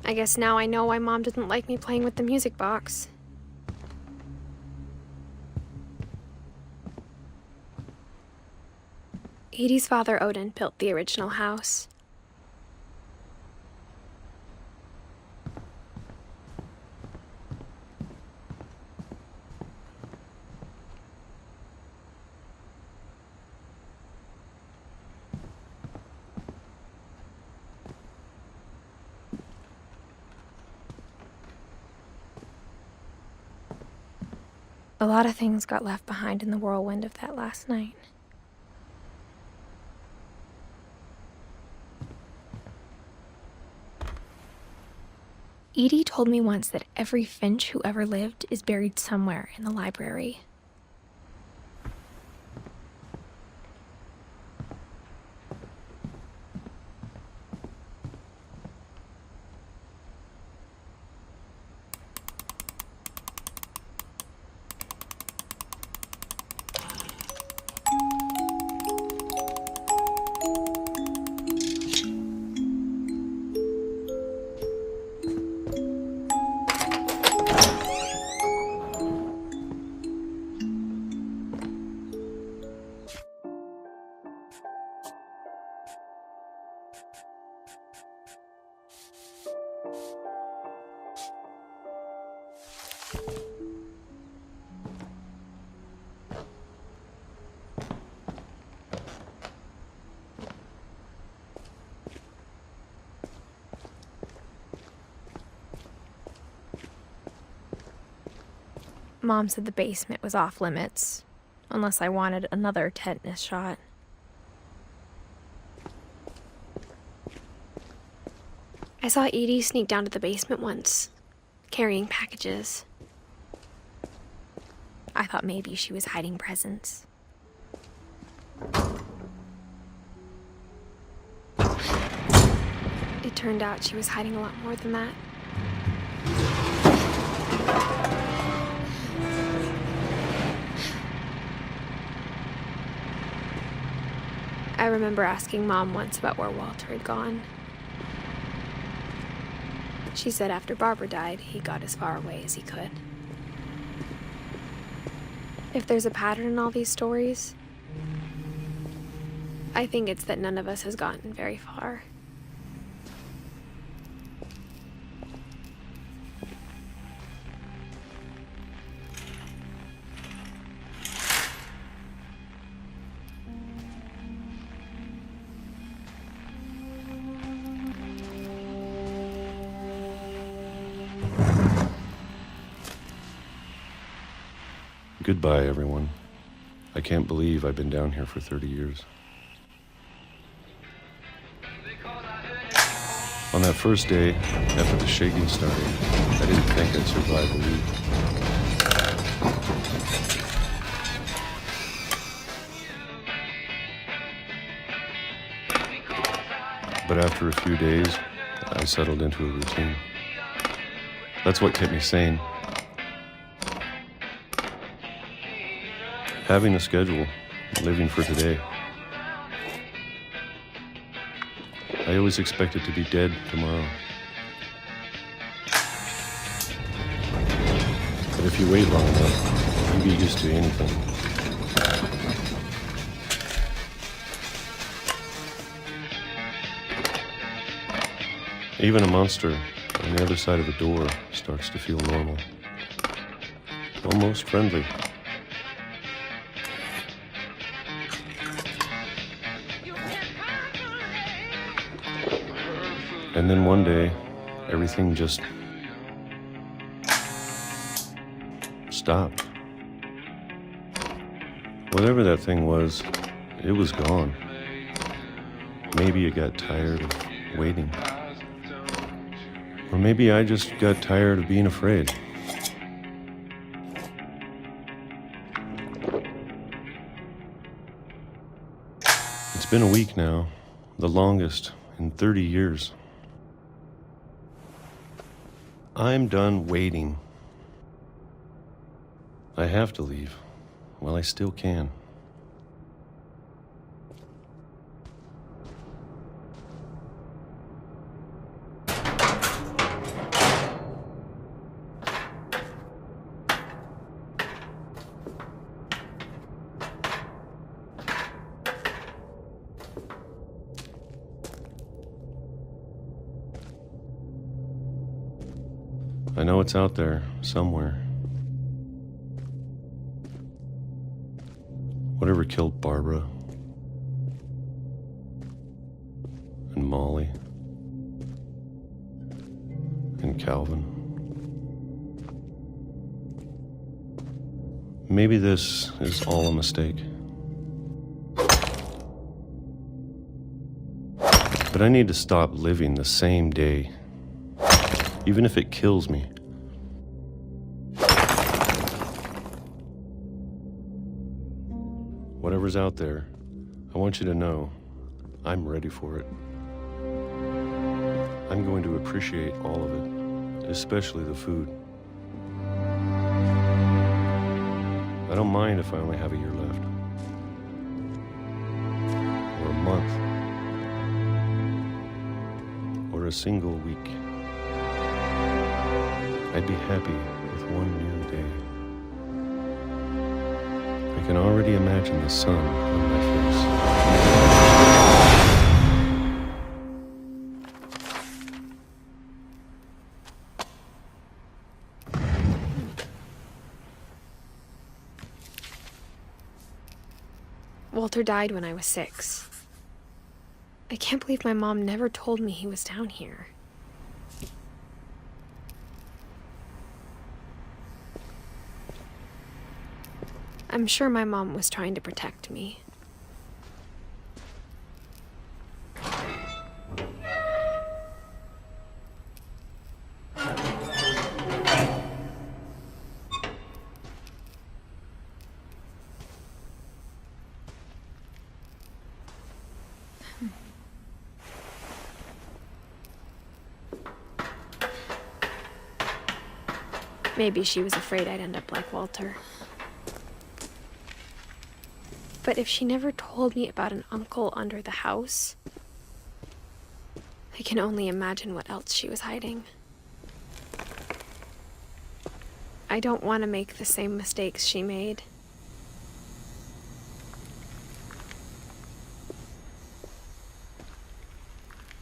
I guess now I know why Mom didn't like me playing with the music box. Edie's father, Odin, built the original house. A lot of things got left behind in the whirlwind of that last night. Edie told me once that every Finch who ever lived is buried somewhere in the library. Mom said the basement was off limits, unless I wanted another tetanus shot. I saw Edie sneak down to the basement once, carrying packages. I thought maybe she was hiding presents. It turned out she was hiding a lot more than that. I remember asking Mom once about where Walter had gone. She said after Barbara died, he got as far away as he could. If there's a pattern in all these stories, I think it's that none of us has gotten very far. Goodbye, everyone. I can't believe I've been down here for 30 years. On that first day, after the shaking started, I didn't think I'd survive a week. But after a few days, I settled into a routine. That's what kept me sane. Having a schedule, living for today. I always expected to be dead tomorrow. But if you wait long enough, you get used to anything. Even a monster on the other side of the door starts to feel normal. Almost friendly. And then one day, everything just stopped. Whatever that thing was, it was gone. Maybe it got tired of waiting. Or maybe I just got tired of being afraid. It's been a week now, the longest in 30 years. I'm done waiting. I have to leave while I still can. I know it's out there, somewhere. Whatever killed Barbara and Molly and Calvin. Maybe this is all a mistake. But I need to stop living the same day, even if it kills me. Whatever's out there, I want you to know I'm ready for it. I'm going to appreciate all of it, especially the food. I don't mind if I only have a year left, or a month, or a single week. I'd be happy with one new day. I can already imagine the sun on my face. Walter died when I was 6. I can't believe my mom never told me he was down here. I'm sure my mom was trying to protect me. Maybe she was afraid I'd end up like Walter. But if she never told me about an uncle under the house, I can only imagine what else she was hiding. I don't want to make the same mistakes she made.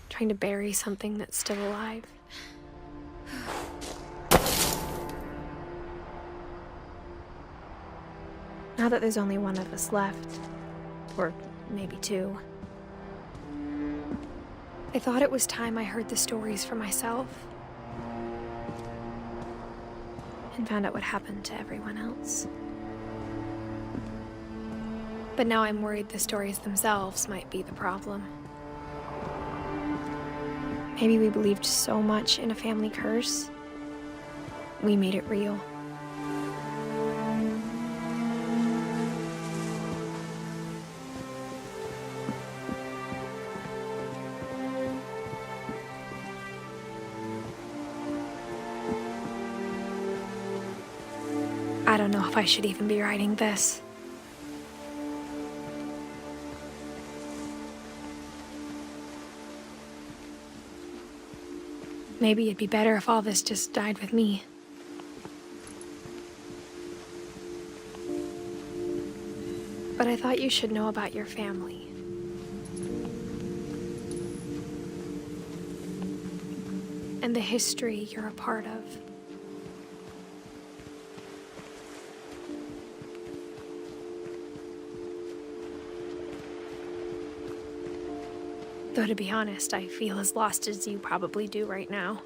Trying to bury something that's still alive. Now that there's only one of us left, or maybe 2, I thought it was time I heard the stories for myself and found out what happened to everyone else. But now I'm worried the stories themselves might be the problem. Maybe we believed so much in a family curse, we made it real. I don't know if I should even be writing this. Maybe it'd be better if all this just died with me. But I thought you should know about your family. And the history you're a part of. Though to be honest, I feel as lost as you probably do right now.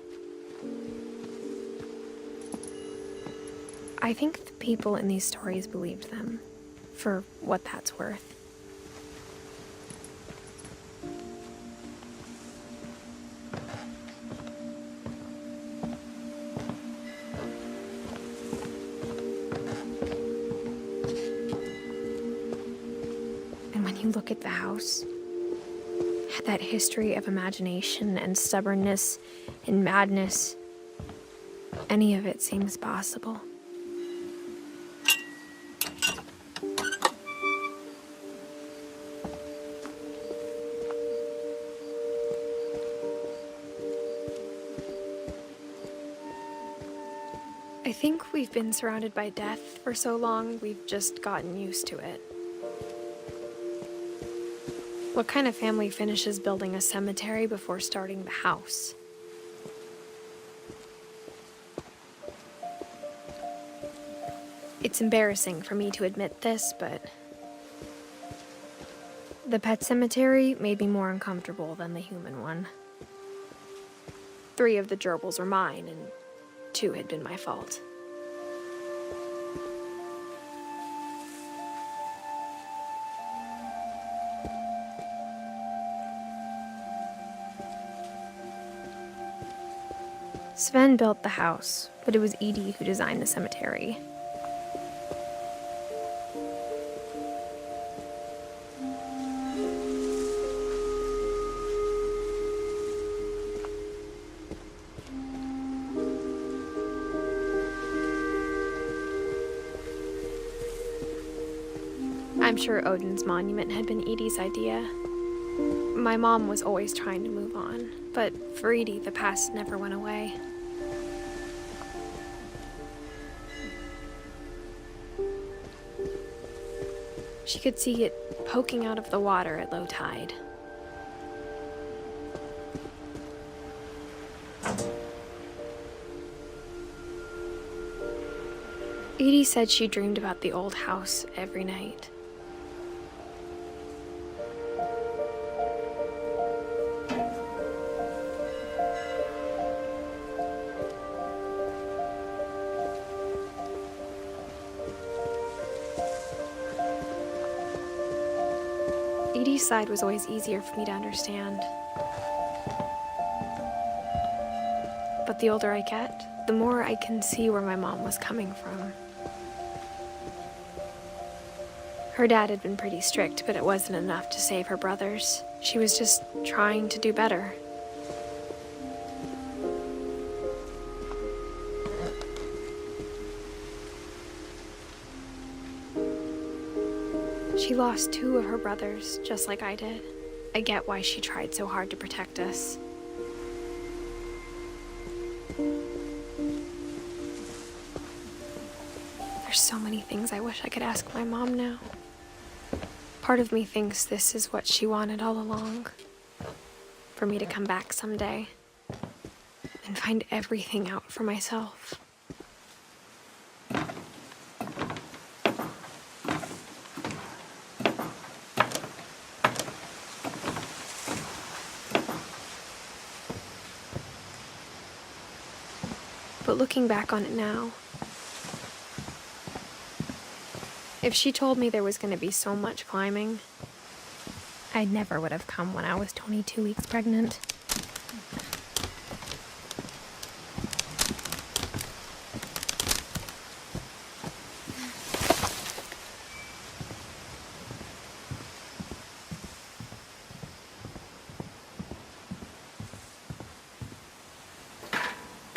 I think the people in these stories believed them, for what that's worth. And when you look at the house, that history of imagination and stubbornness and madness, any of it seems possible. I think we've been surrounded by death for so long, we've just gotten used to it. What kind of family finishes building a cemetery before starting the house? It's embarrassing for me to admit this, but the pet cemetery made me more uncomfortable than the human one. 3 of the gerbils were mine, and 2 had been my fault. Sven built the house, but it was Edie who designed the cemetery. I'm sure Odin's monument had been Edie's idea. My mom was always trying to move on, but for Edie, the past never went away. She could see it poking out of the water at low tide. Edie said she dreamed about the old house every night. Edie's side was always easier for me to understand. But the older I get, the more I can see where my mom was coming from. Her dad had been pretty strict, but it wasn't enough to save her brothers. She was just trying to do better. She lost 2 of her brothers, just like I did. I get why she tried so hard to protect us. There's so many things I wish I could ask my mom now. Part of me thinks this is what she wanted all along. For me to come back someday and find everything out for myself. But looking back on it now, if she told me there was going to be so much climbing, I never would have come when I was 22 weeks pregnant.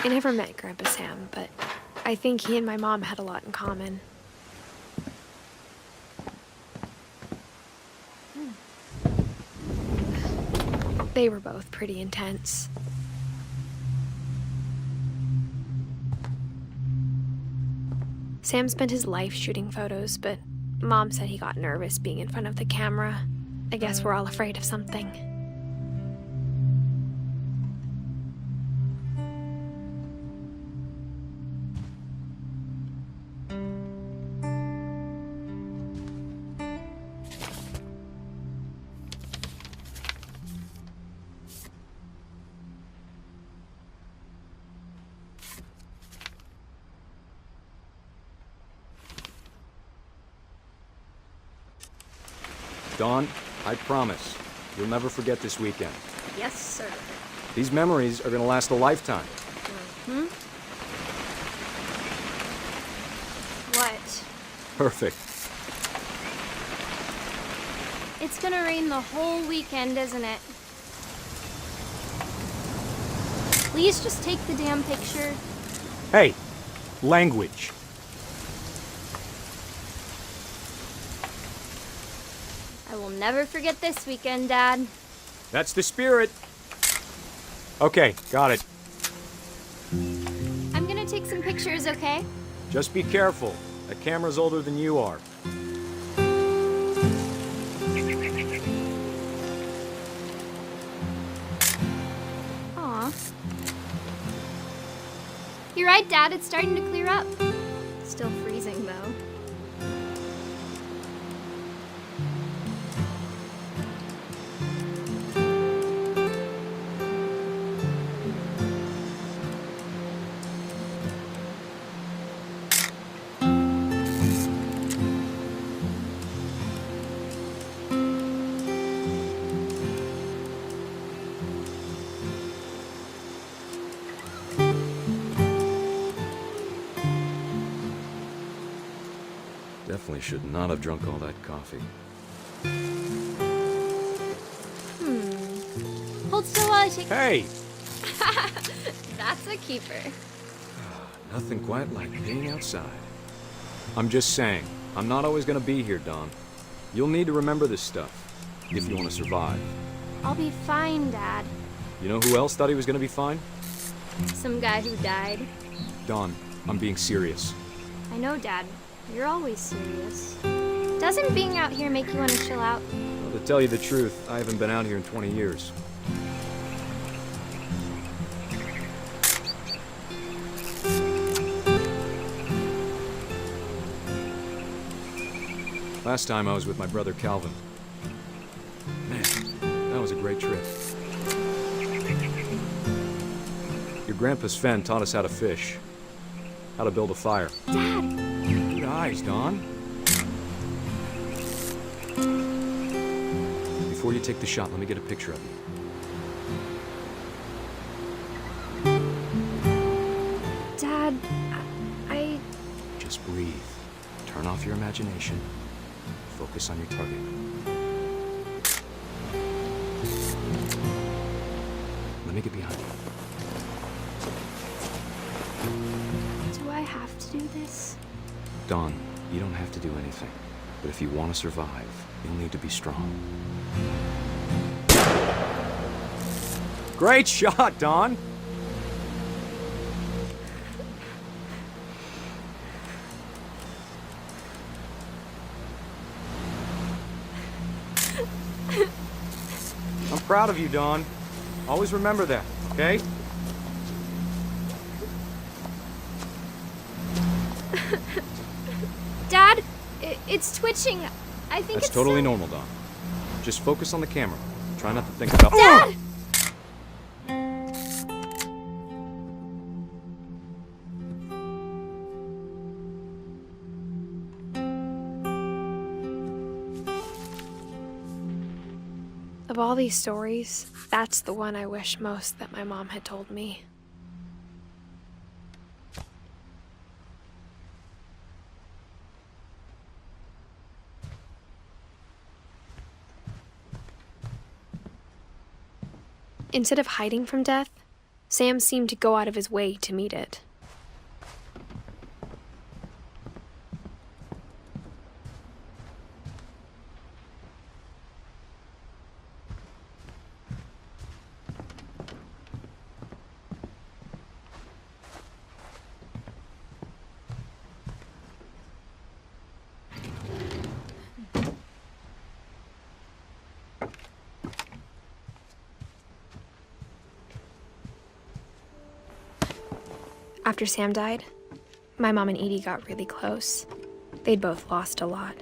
I never met Grandpa Sam, but I think he and my mom had a lot in common. They were both pretty intense. Sam spent his life shooting photos, but Mom said he got nervous being in front of the camera. I guess we're all afraid of something. Dawn, I promise, you'll never forget this weekend. Yes, sir. These memories are gonna last a lifetime. What? Perfect. It's gonna rain the whole weekend, isn't it? Please just take the damn picture. Hey, language. I will never forget this weekend, Dad. That's the spirit. Okay, got it. I'm gonna take some pictures, okay? Just be careful. That camera's older than you are. Aw. You're right, Dad. It's starting to clear up. still freezing, though. Definitely should not have drunk all that coffee. Hold still while I take... Hey! That's a keeper. Nothing quite like being outside. I'm just saying, I'm not always gonna be here, Don. You'll need to remember this stuff, if you want to survive. I'll be fine, Dad. You know who else thought he was gonna be fine? Some guy who died. Don, I'm being serious. I know, Dad. You're always serious. Doesn't being out here make you want to chill out? Well, to tell you the truth, I haven't been out here in 20 years. Last time I was with my brother Calvin. Man, that was a great trip. Your grandpa Sven taught us how to fish, how to build a fire. Dad! Good eyes, Don. Before you take the shot, let me get a picture of you. Dad, I... Just breathe. Turn off your imagination. Focus on your target. Let me get behind you. Do I have to do this? Don, you don't have to do anything. But if you want to survive, you'll need to be strong. Great shot, Don! I'm proud of you, Don. Always remember that, okay? Dad, it's twitching. I think That's it's totally so... normal, Don. Just focus on the camera. Try not to think about... Dad! Of all these stories, that's the one I wish most that my mom had told me. Instead of hiding from death, Sam seemed to go out of his way to meet it. After Sam died, my mom and Edie got really close. They'd both lost a lot.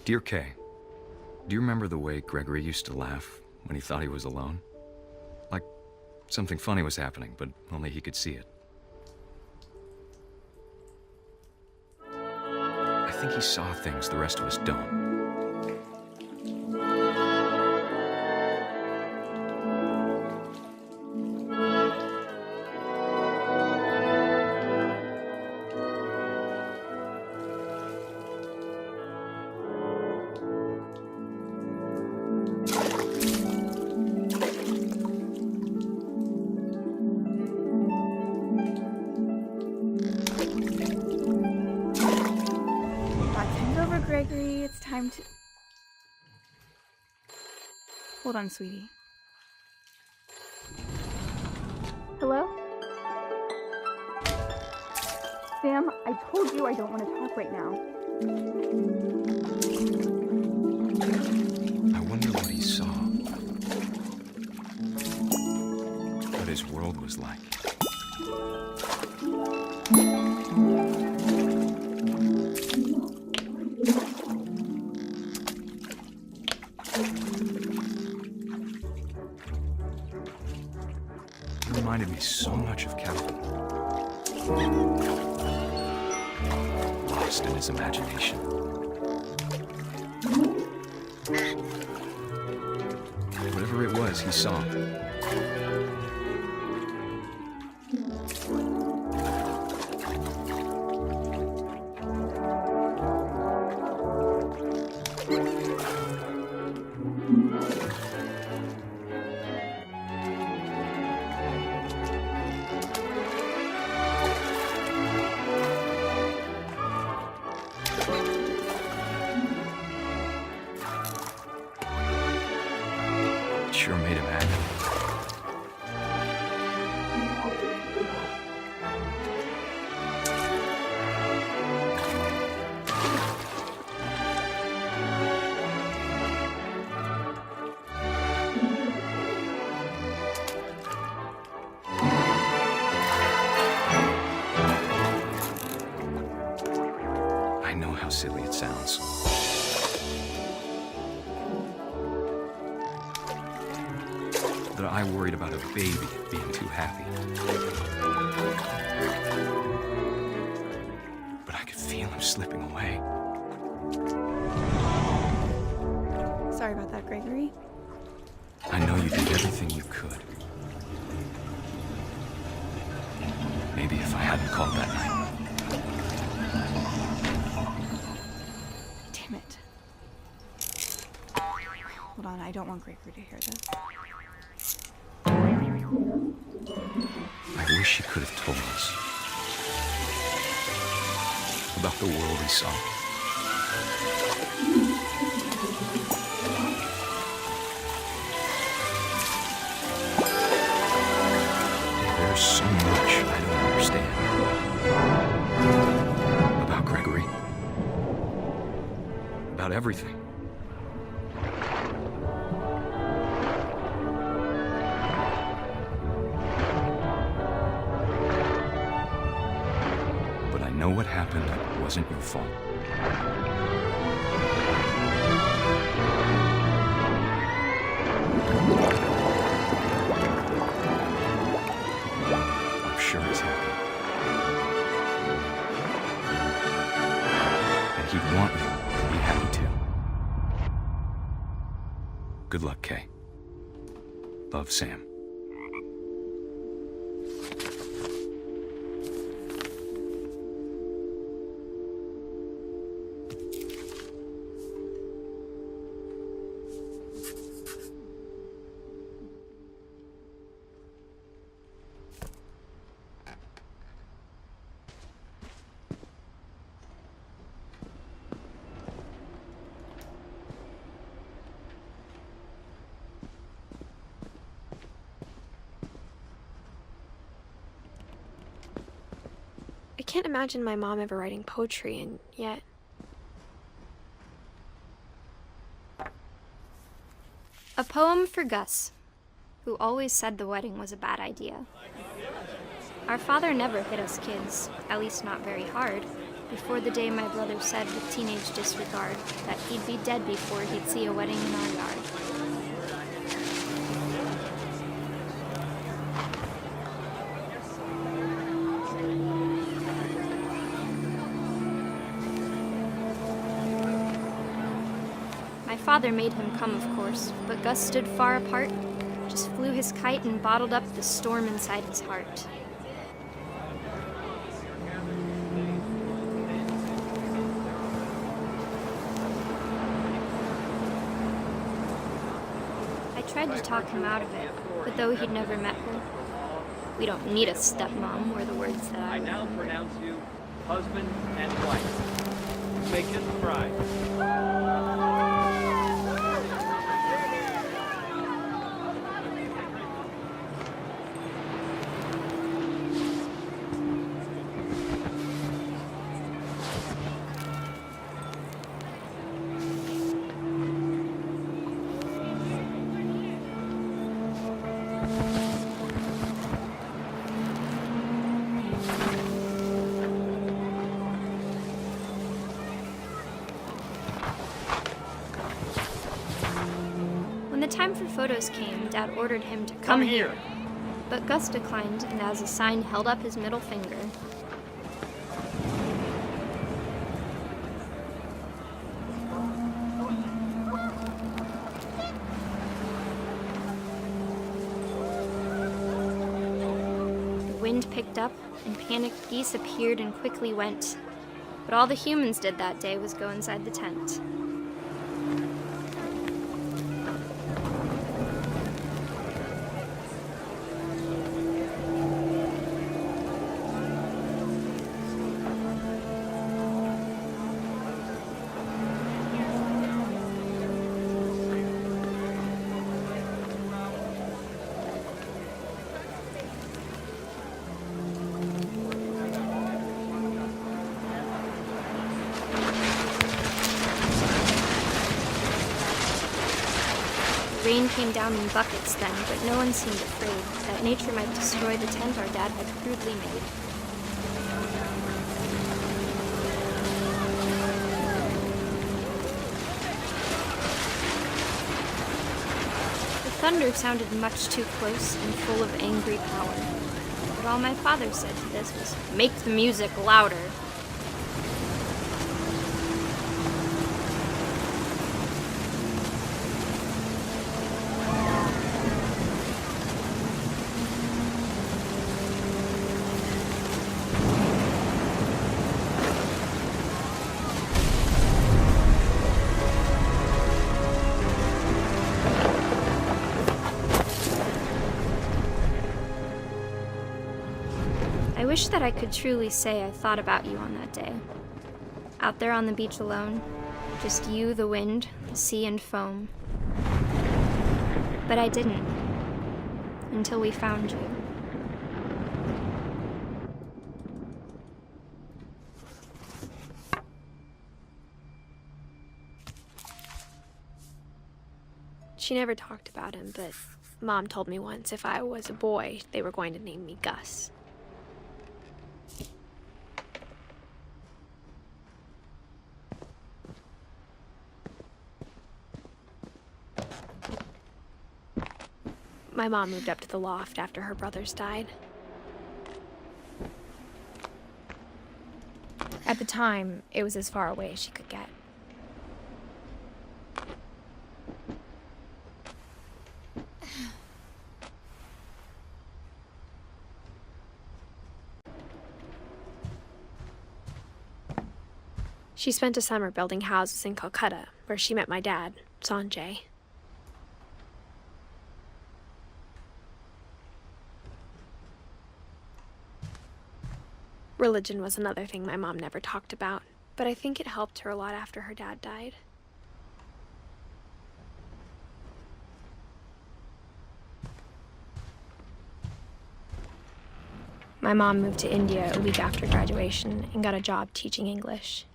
Dear Kay, do you remember the way Gregory used to laugh when he thought he was alone? Like something funny was happening, but only he could see it. I think he saw things the rest of us don't. over, Gregory. It's time to... Hold on, sweetie. Hello? Sam, I told you I don't want to talk right now. I wonder what he saw. What his world was like. It reminded me so much of Calvin. Lost in his imagination. Whatever it was, he saw. It sure made him angry. I know how silly it sounds. That I worried about a baby being too happy. But I could feel him slipping away. Sorry about that, Gregory. I know you did everything you could. Maybe if I hadn't called that night. Damn it. Hold on, I don't want Gregory to hear this. I wish he could have told us about the world he saw. There's so much I don't understand about Gregory, about everything. But I know what happened wasn't your fault. I'm sure he's happy. And he'd want you to be happy too. Good luck, Kay. Love, Sam. I can't imagine my mom ever writing poetry, and yet... A poem for Gus, who always said the wedding was a bad idea. Our father never hit us kids, at least not very hard, before the day my brother said with teenage disregard that he'd be dead before he'd see a wedding in our yard. My father made him come, of course, but Gus stood far apart, just flew his kite and bottled up the storm inside his heart. I tried to talk him out of it, but though he'd never met her, we don't need a stepmom, were the words that I now pronounce you husband and wife. bacon fried. When the time for photos came, Dad ordered him to come here. But Gus declined, and as a sign held up his middle finger. The wind picked up, and panicked geese appeared and quickly went. But all the humans did that day was go inside the tent. Rain came down in buckets then, but no one seemed afraid that nature might destroy the tent our dad had crudely made. The thunder sounded much too close and full of angry power. But all my father said to this was, "Make the music louder." I wish that I could truly say I thought about you on that day. Out there on the beach alone, just you, the wind, the sea, and foam. But I didn't, until we found you. She never talked about him, but Mom told me once if I was a boy, they were going to name me Gus. My mom moved up to the loft after her brothers died. At the time, it was as far away as she could get. She spent a summer building houses in Calcutta, where she met my dad, Sanjay. Religion was another thing my mom never talked about, but I think it helped her a lot after her dad died. My mom moved to India a week after graduation and got a job teaching English.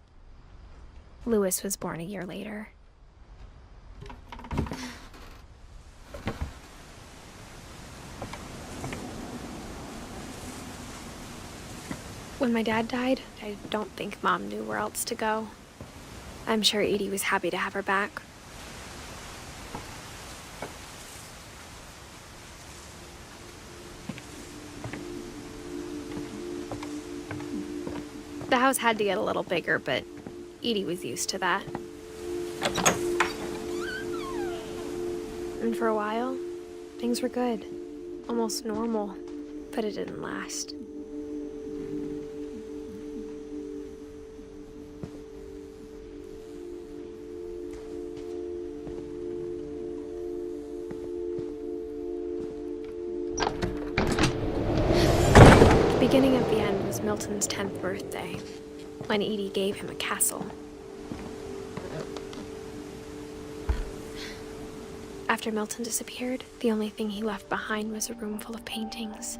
Louis was born a year later. When my dad died, I don't think Mom knew where else to go. I'm sure Edie was happy to have her back. The house had to get a little bigger, but Edie was used to that. And for a while, things were good. Almost normal, but it didn't last. The beginning of the end was Milton's 10th birthday, when Edie gave him a castle. After Milton disappeared, the only thing he left behind was a room full of paintings.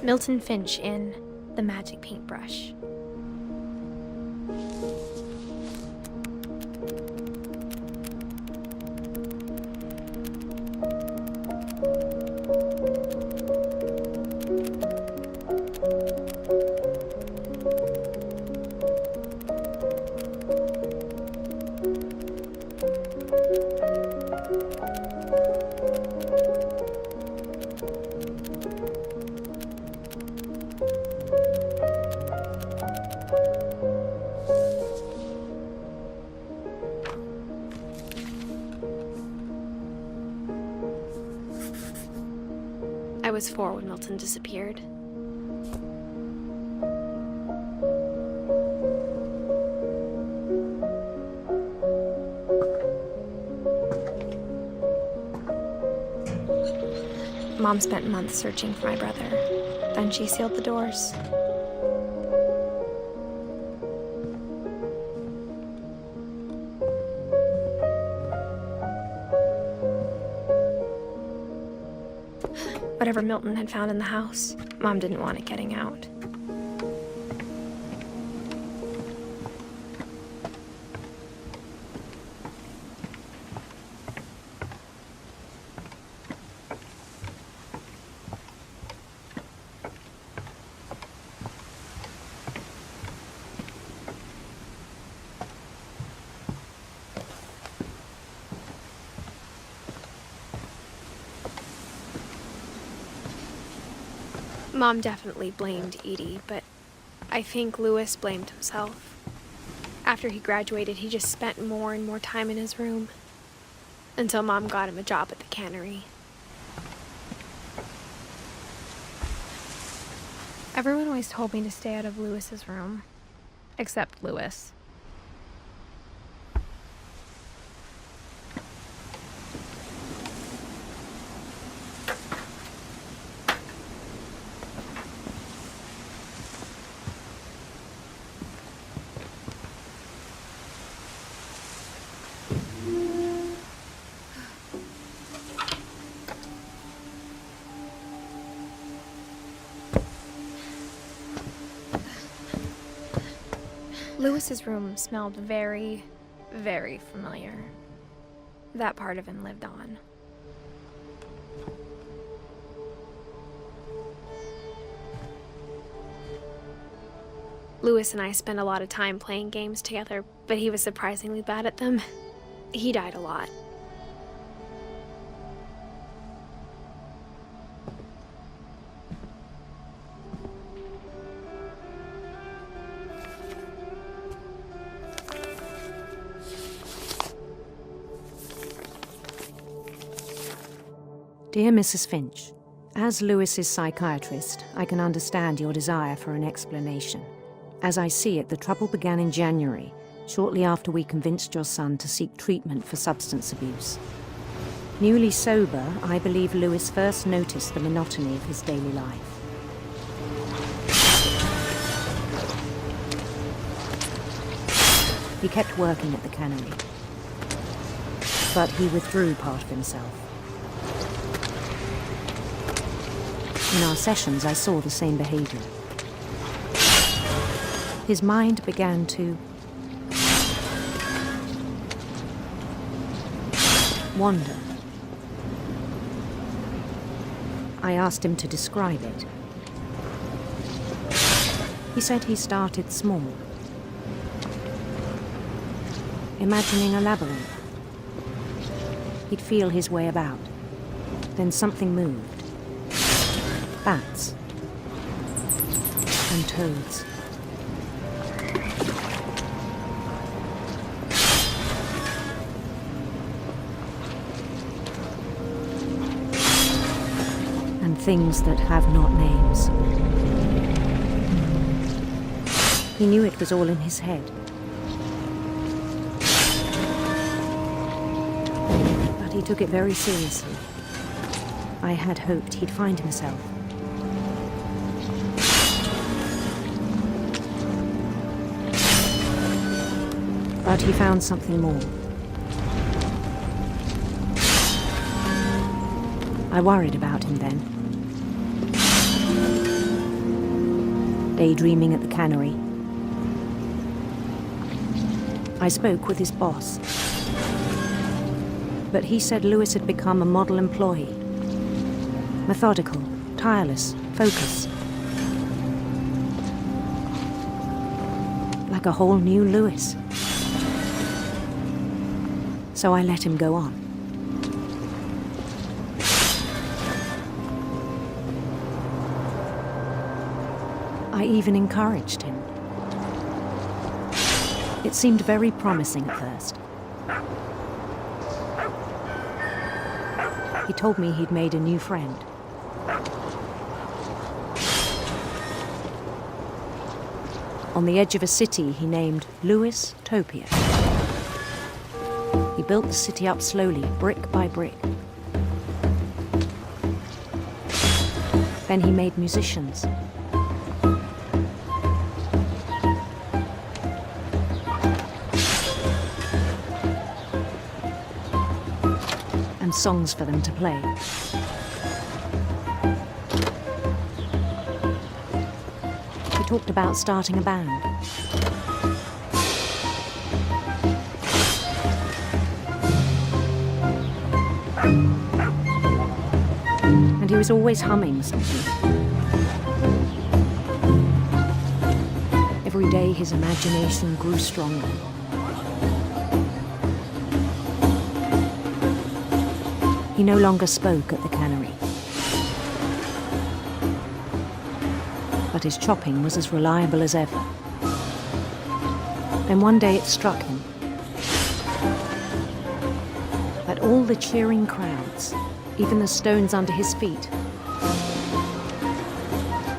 Milton Finch in The Magic Paintbrush. I was 4 when Milton disappeared. Mom spent months searching for my brother. Then she sealed the doors. Whatever Milton had found in the house, Mom didn't want it getting out. Mom definitely blamed Edie, but I think Louis blamed himself. After he graduated, he just spent more and more time in his room, until Mom got him a job at the cannery. Everyone always told me to stay out of Louis's room, except Louis. Louis's room smelled very, very familiar. That part of him lived on. Louis and I spent a lot of time playing games together, but he was surprisingly bad at them. He died a lot. Dear Mrs. Finch, as Louis's psychiatrist, I can understand your desire for an explanation. As I see it, the trouble began in January, shortly after we convinced your son to seek treatment for substance abuse. Newly sober, I believe Louis first noticed the monotony of his daily life. He kept working at the cannery, but he withdrew part of himself. In our sessions, I saw the same behavior. His mind began to wander. I asked him to describe it. He said he started small, imagining a labyrinth. He'd feel his way about. Then something moved. Bats. And toads. And things that have not names. He knew it was all in his head. But he took it very seriously. I had hoped he'd find himself. But he found something more. I worried about him then. Daydreaming at the cannery. I spoke with his boss. But he said Lewis had become a model employee. Methodical, tireless, focused. Like a whole new Lewis. So I let him go on. I even encouraged him. It seemed very promising at first. He told me he'd made a new friend. On the edge of a city he named Lewis Topia. He built the city up slowly, brick by brick. Then he made musicians. And songs for them to play. He talked about starting a band. And he was always humming something. Every day his imagination grew stronger. He no longer spoke at the cannery. But his chopping was as reliable as ever. Then one day it struck him that all the cheering crowds, even the stones under his feet,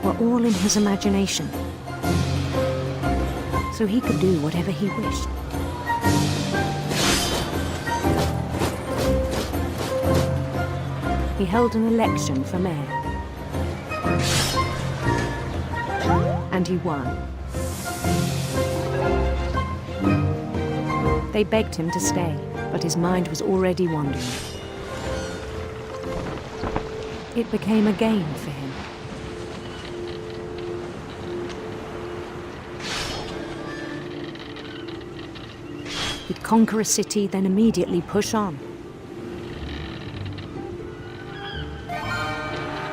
were all in his imagination. So he could do whatever he wished. He held an election for mayor. And he won. They begged him to stay, but his mind was already wandering. It became a game for him. He'd conquer a city, then immediately push on.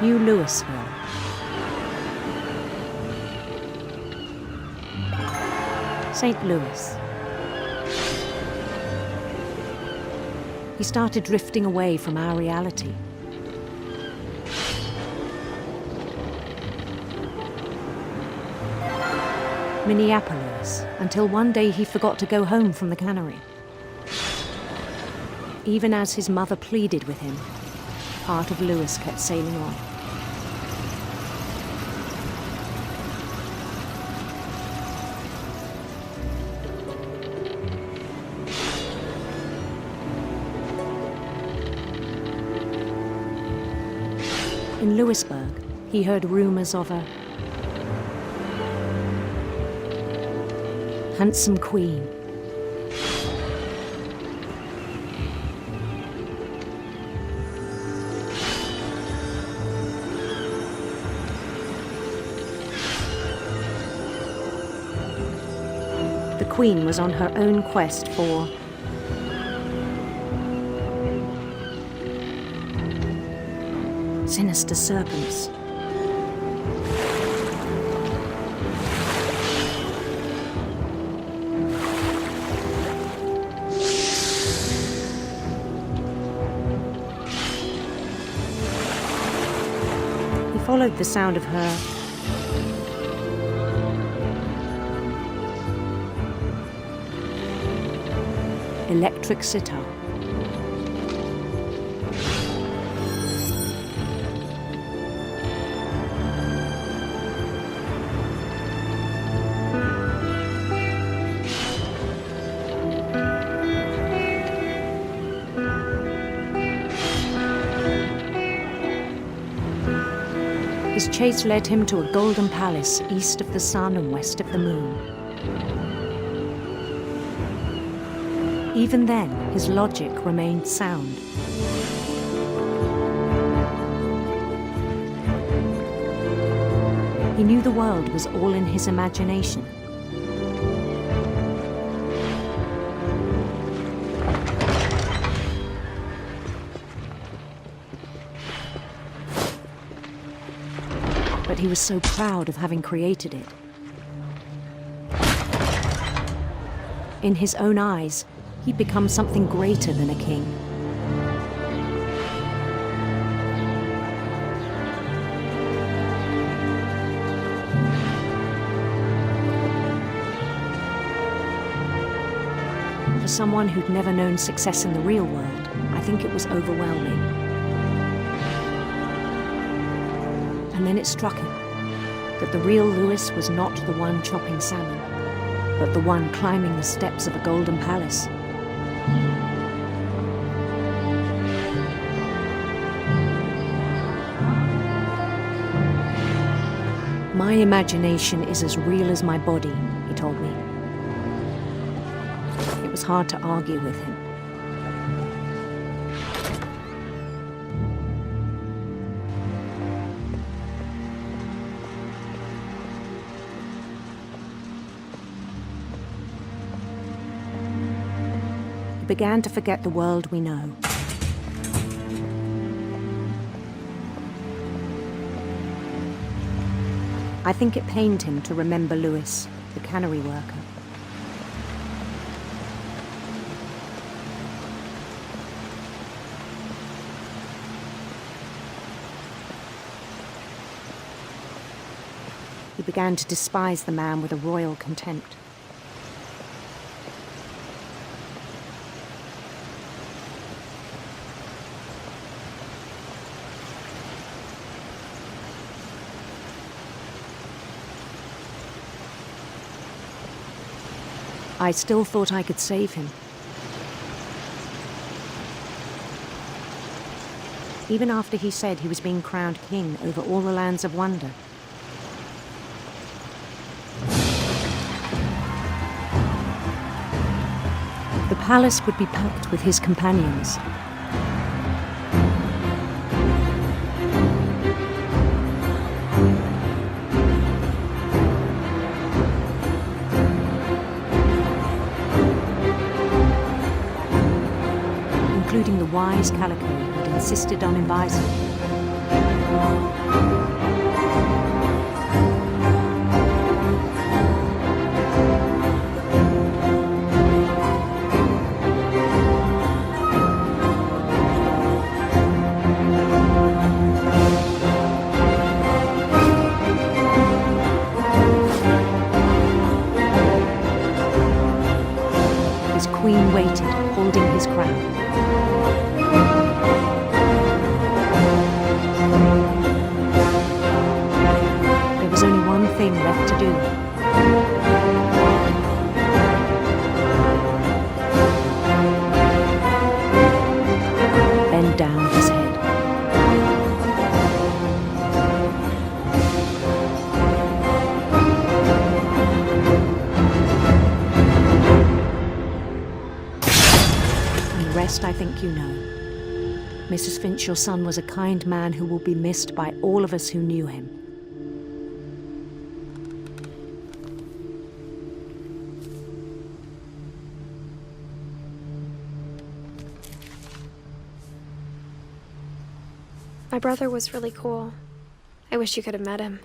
New Louisville. St. Louis. He started drifting away from our reality. Minneapolis, until one day he forgot to go home from the cannery. Even as his mother pleaded with him, part of Lewis kept sailing on. In Lewisburg, he heard rumors of a handsome queen. The queen was on her own quest for sinister serpents. followed the sound of her electric sitar. His chase led him to a golden palace east of the sun and west of the moon. Even then, his logic remained sound. He knew the world was all in his imagination. But he was so proud of having created it. In his own eyes, he'd become something greater than a king. For someone who'd never known success in the real world, I think it was overwhelming. And then it struck him that the real Lewis was not the one chopping salmon, but the one climbing the steps of a golden palace. My imagination is as real as my body, he told me. It was hard to argue with him. He began to forget the world we know. I think it pained him to remember Lewis, the cannery worker. He began to despise the man with a royal contempt. I still thought I could save him. Even after he said he was being crowned king over all the lands of wonder. The palace would be packed with his companions. Including the wise Calico who had insisted on advising him. His queen waited, holding his crown. There was only one thing left to do. Bend down his head. And the rest I think you know. Mrs. Finch, your son was a kind man who will be missed by all of us who knew him. My brother was really cool. I wish you could have met him.